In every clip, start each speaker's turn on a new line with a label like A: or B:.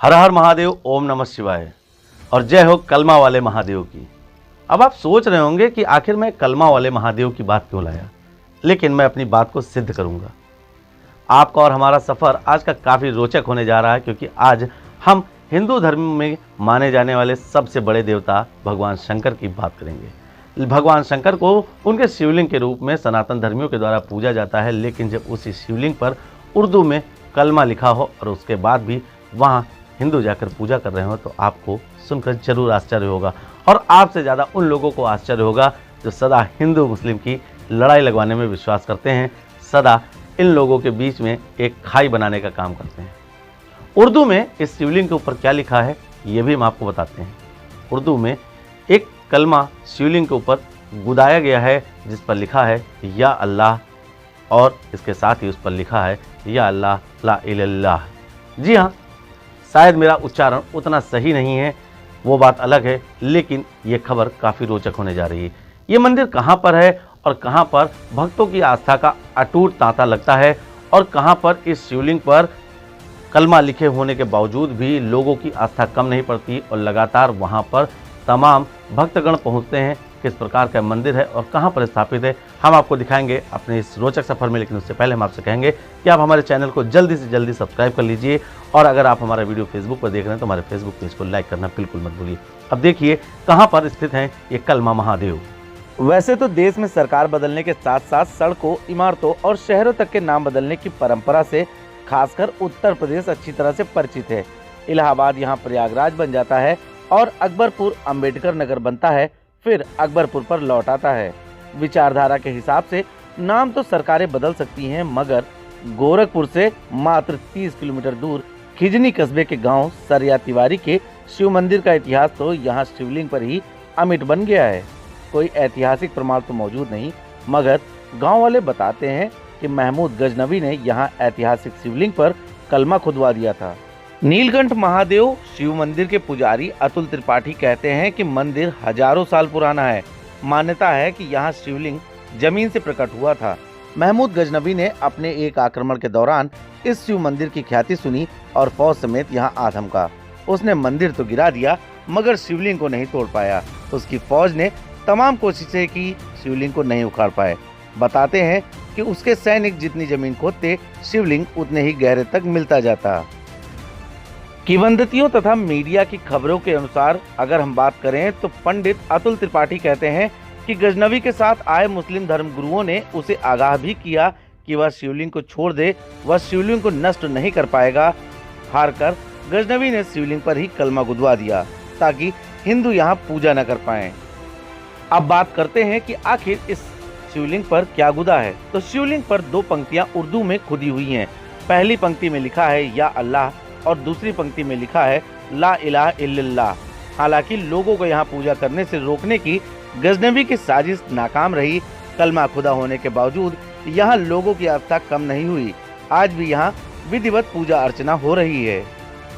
A: हर हर महादेव, ओम नमः शिवाय और जय हो कलमा वाले महादेव की। अब आप सोच रहे होंगे कि आखिर मैं कलमा वाले महादेव की बात क्यों लाया, लेकिन मैं अपनी बात को सिद्ध करूंगा। आपका और हमारा सफ़र आज का काफ़ी रोचक होने जा रहा है, क्योंकि आज हम हिंदू धर्म में माने जाने वाले सबसे बड़े देवता भगवान शंकर की बात करेंगे। भगवान शंकर को उनके शिवलिंग के रूप में सनातन धर्मियों के द्वारा पूजा जाता है, लेकिन जब उसी शिवलिंग पर उर्दू में कलमा लिखा हो और उसके बाद भी वहाँ हिंदू जाकर पूजा कर रहे हो, तो आपको सुनकर जरूर आश्चर्य होगा। और आपसे ज़्यादा उन लोगों को आश्चर्य होगा जो सदा हिंदू मुस्लिम की लड़ाई लगवाने में विश्वास करते हैं, सदा इन लोगों के बीच में एक खाई बनाने का काम करते हैं। उर्दू में इस शिवलिंग के ऊपर क्या लिखा है ये भी हम आपको बताते हैं। उर्दू में एक कलमा शिवलिंग के ऊपर गुदाया गया है, जिस पर लिखा है या अल्लाह, और इसके साथ ही उस पर लिखा है या अल्लाह ला इल्लल्लाह। जी हाँ, शायद मेरा उच्चारण उतना सही नहीं है, वो बात अलग है, लेकिन ये खबर काफ़ी रोचक होने जा रही है। ये मंदिर कहाँ पर है और कहाँ पर भक्तों की आस्था का अटूट तांता लगता है, और कहाँ पर इस शिवलिंग पर कलमा लिखे होने के बावजूद भी लोगों की आस्था कम नहीं पड़ती और लगातार वहाँ पर तमाम भक्तगण पहुँचते हैं। किस प्रकार का मंदिर है और कहाँ पर स्थापित है, हम आपको दिखाएंगे अपने इस रोचक सफ़र में। लेकिन उससे पहले हम आपसे कहेंगे कि आप हमारे चैनल को जल्दी से जल्दी सब्सक्राइब कर लीजिए, और अगर आप हमारा वीडियो फेसबुक पर देख रहे हैं तो हमारे फेसबुक पेज को लाइक करना बिल्कुल मत भूलिए। अब देखिए कहाँ पर स्थित है ये कलमा महादेव।
B: वैसे तो देश में सरकार बदलने के साथ साथ सड़कों, इमारतों और शहरों तक के नाम बदलने की परंपरा से खासकर उत्तर प्रदेश अच्छी तरह से परिचित है। इलाहाबाद यहाँ प्रयागराज बन जाता है और अकबरपुर अम्बेडकर नगर बनता है, फिर अकबरपुर पर लौट आता है। विचारधारा के हिसाब से नाम तो सरकारें बदल सकती हैं, मगर गोरखपुर से मात्र 30 किलोमीटर दूर खिजनी कस्बे के गांव सरिया तिवारी के शिव मंदिर का इतिहास तो यहाँ शिवलिंग पर ही अमिट बन गया है। कोई ऐतिहासिक प्रमाण तो मौजूद नहीं, मगर गांव वाले बताते हैं कि महमूद गजनवी ने यहाँ ऐतिहासिक शिवलिंग पर कलमा खुदवा दिया था। नीलकंठ महादेव शिव मंदिर के पुजारी अतुल त्रिपाठी कहते हैं कि मंदिर हजारों साल पुराना है। मान्यता है कि यहाँ शिवलिंग जमीन से प्रकट हुआ था। महमूद गजनवी ने अपने एक आक्रमण के दौरान इस शिव मंदिर की ख्याति सुनी और फौज समेत यहाँ आ धमका। उसने मंदिर तो गिरा दिया, मगर शिवलिंग को नहीं तोड़ पाया। उसकी फौज ने तमाम कोशिशें की, शिवलिंग को नहीं उखाड़ पाए। बताते हैं कि उसके सैनिक जितनी जमीन खोदते, शिवलिंग उतने ही गहरे तक मिलता जाता। किंवदंतियों तथा मीडिया की खबरों के अनुसार अगर हम बात करें तो पंडित अतुल त्रिपाठी कहते हैं कि गजनवी के साथ आए मुस्लिम धर्म गुरुओं ने उसे आगाह भी किया कि वह शिवलिंग को छोड़ दे, वह शिवलिंग को नष्ट नहीं कर पाएगा। हारकर गजनवी ने शिवलिंग पर ही कलमा गुदवा दिया ताकि हिंदू यहाँ पूजा न कर पाएं। अब बात करते हैं कि आखिर इस शिवलिंग पर क्या गुदा है। तो शिवलिंग पर दो पंक्तियां उर्दू में खुदी हुई हैं। पहली पंक्ति में लिखा है या अल्लाह और दूसरी पंक्ति में लिखा है ला इलाहा इल्लल्लाह। हालांकि लोगों को यहाँ पूजा करने से रोकने की गजनवी की साजिश नाकाम रही। कलमा खुदा होने के बावजूद यहाँ लोगों की आस्था कम नहीं हुई। आज भी यहाँ विधिवत पूजा अर्चना हो रही है।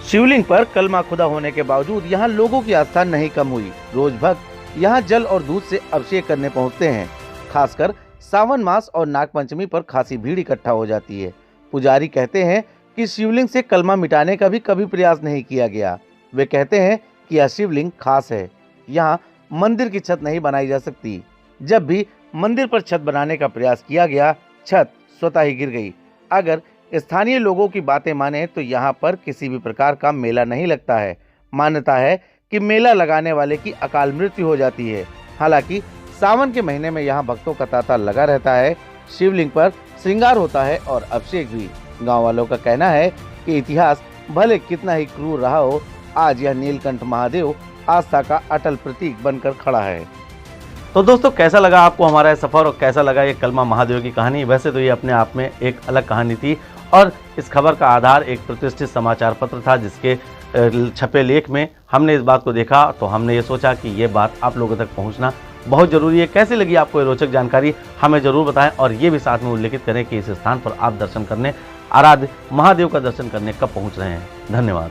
B: शिवलिंग पर कलमा खुदा होने के बावजूद यहाँ लोगों की आस्था नहीं कम हुई। रोज भक्त यहाँ जल और दूध से अभिषेक करने पहुँचते हैं। खासकर सावन मास और नागपंचमी पर खासी भीड़ इकट्ठा हो जाती है। पुजारी कहते हैं कि शिवलिंग से कलमा मिटाने का भी कभी प्रयास नहीं किया गया। वे कहते हैं कि यह शिवलिंग खास है, यहाँ मंदिर की छत नहीं बनाई जा सकती। जब भी मंदिर पर छत बनाने का प्रयास किया गया, छत स्वतः ही गिर गई। अगर स्थानीय लोगों की बातें माने तो यहाँ पर किसी भी प्रकार का मेला नहीं लगता है। मान्यता है कि मेला लगाने वाले की अकाल मृत्यु हो जाती है। हालांकि सावन के महीने में यहाँ भक्तों का तांता लगा रहता है। शिवलिंग पर श्रृंगार होता है और अभिषेक भी। गांव वालों का कहना है कि इतिहास भले कितना ही क्रूर रहा हो, आज यह नीलकंठ महादेव आस्था का अटल प्रतीक बनकर खड़ा है।
A: तो दोस्तों, कैसा लगा आपको हमारा सफ़र और कैसा लगा ये कलमा महादेव की कहानी? वैसे तो ये अपने आप में एक अलग कहानी थी, और इस खबर का आधार एक प्रतिष्ठित समाचार पत्र था, जिसके छपे लेख में हमने इस बात को देखा, तो हमने ये सोचा कि ये बात आप लोगों तक पहुंचना बहुत ज़रूरी है। कैसी लगी आपको ये रोचक जानकारी, हमें ज़रूर बताएं, और ये भी साथ में उल्लेखित करें कि इस स्थान पर आप दर्शन करने, आराध्य महादेव का दर्शन करने कब पहुंच रहे हैं। धन्यवाद।